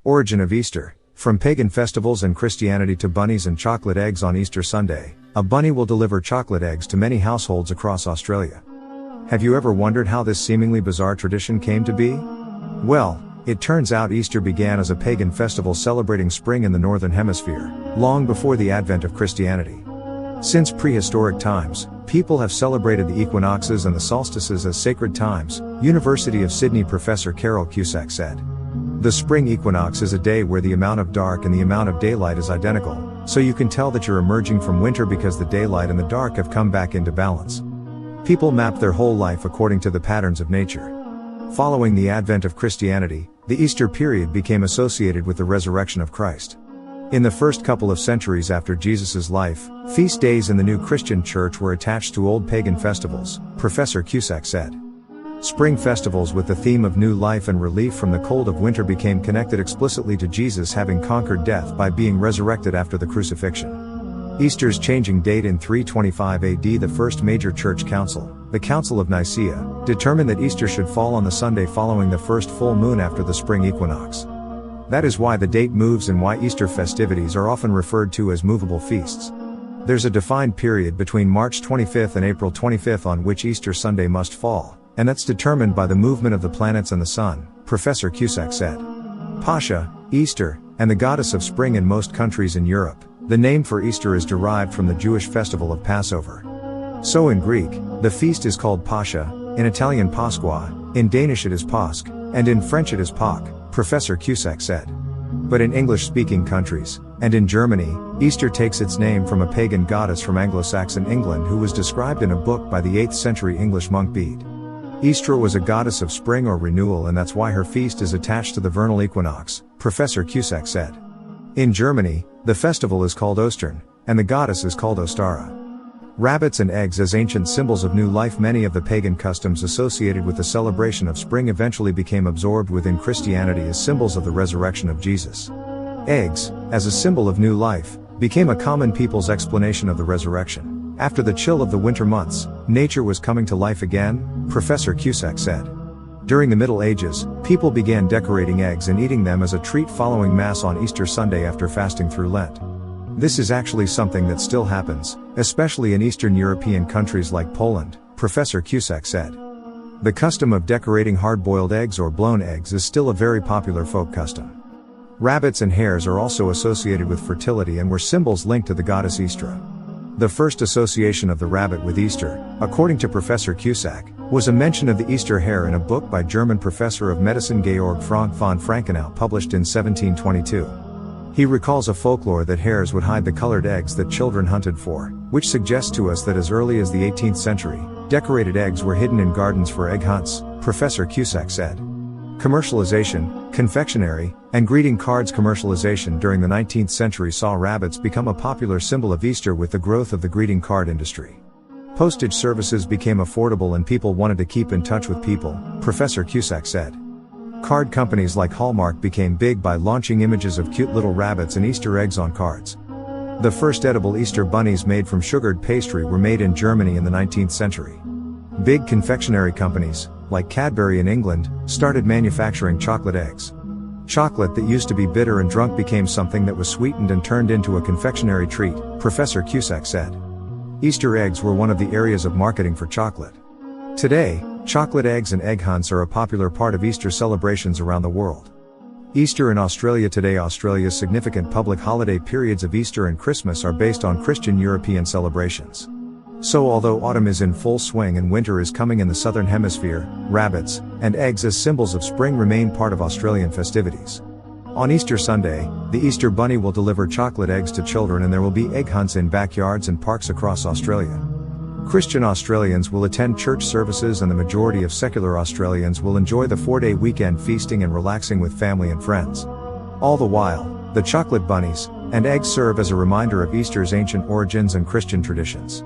Origin of Easter. From pagan festivals and Christianity to bunnies and chocolate eggs on Easter Sunday, a bunny will deliver chocolate eggs to many households across Australia. Have you ever wondered how this seemingly bizarre tradition came to be? Well, it turns out Easter began as a pagan festival celebrating spring in the Northern Hemisphere, long before the advent of Christianity. Since prehistoric times, people have celebrated the equinoxes and the solstices as sacred times, University of Sydney professor Carol Cusack said. The spring equinox is a day where the amount of dark and the amount of daylight is identical, so you can tell that you're emerging from winter because the daylight and the dark have come back into balance. People map their whole life according to the patterns of nature. Following the advent of Christianity, the Easter period became associated with the resurrection of Christ. In the first couple of centuries after Jesus' life, feast days in the new Christian church were attached to old pagan festivals, Professor Cusack said. Spring festivals with the theme of new life and relief from the cold of winter became connected explicitly to Jesus having conquered death by being resurrected after the crucifixion. Easter's changing date in 325 AD. The first major church council, the Council of Nicaea, determined that Easter should fall on the Sunday following the first full moon after the spring equinox. That is why the date moves and why Easter festivities are often referred to as movable feasts. There's a defined period between March 25th and April 25th on which Easter Sunday must fall, and that's determined by the movement of the planets and the sun, Professor Cusack said. Pascha, Easter, and the goddess of spring in most countries in Europe, the name for Easter is derived from the Jewish festival of Passover. So in Greek, the feast is called Pascha, in Italian Pasqua, in Danish it is Påsk, and in French it is Pâques, Professor Cusack said. But in English-speaking countries, and in Germany, Easter takes its name from a pagan goddess from Anglo-Saxon England who was described in a book by the 8th century English monk Bede. Easter was a goddess of spring or renewal, and that's why her feast is attached to the vernal equinox, Professor Cusack said. In Germany, the festival is called Ostern, and the goddess is called Ostara. Rabbits and eggs as ancient symbols of new life. Many of the pagan customs associated with the celebration of spring eventually became absorbed within Christianity as symbols of the resurrection of Jesus. Eggs, as a symbol of new life, became a common people's explanation of the resurrection. After the chill of the winter months, nature was coming to life again, Professor Cusack said. During the Middle Ages, people began decorating eggs and eating them as a treat following Mass on Easter Sunday after fasting through Lent. This is actually something that still happens, especially in Eastern European countries like Poland, Professor Cusack said. The custom of decorating hard-boiled eggs or blown eggs is still a very popular folk custom. Rabbits and hares are also associated with fertility and were symbols linked to the goddess Istra. The first association of the rabbit with Easter, according to Professor Cusack, was a mention of the Easter hare in a book by German professor of medicine Georg Frank von Frankenau published in 1722. He recalls a folklore that hares would hide the colored eggs that children hunted for, which suggests to us that as early as the 18th century, decorated eggs were hidden in gardens for egg hunts, Professor Cusack said. Commercialization, confectionery, and greeting cards. Commercialization during the 19th century saw rabbits become a popular symbol of Easter with the growth of the greeting card industry. Postage services became affordable and people wanted to keep in touch with people, Professor Cusack said. Card companies like Hallmark became big by launching images of cute little rabbits and Easter eggs on cards. The first edible Easter bunnies made from sugared pastry were made in Germany in the 19th century. Big confectionery companies, like Cadbury in England, started manufacturing chocolate eggs. Chocolate that used to be bitter and drunk became something that was sweetened and turned into a confectionery treat, Professor Cusack said. Easter eggs were one of the areas of marketing for chocolate. Today, chocolate eggs and egg hunts are a popular part of Easter celebrations around the world. Easter in Australia. Today, Australia's significant public holiday periods of Easter and Christmas are based on Christian European celebrations. So although autumn is in full swing and winter is coming in the southern hemisphere, rabbits and eggs as symbols of spring remain part of Australian festivities. On Easter Sunday, the Easter Bunny will deliver chocolate eggs to children and there will be egg hunts in backyards and parks across Australia. Christian Australians will attend church services and the majority of secular Australians will enjoy the 4-day weekend feasting and relaxing with family and friends. All the while, the chocolate bunnies and eggs serve as a reminder of Easter's ancient origins and Christian traditions.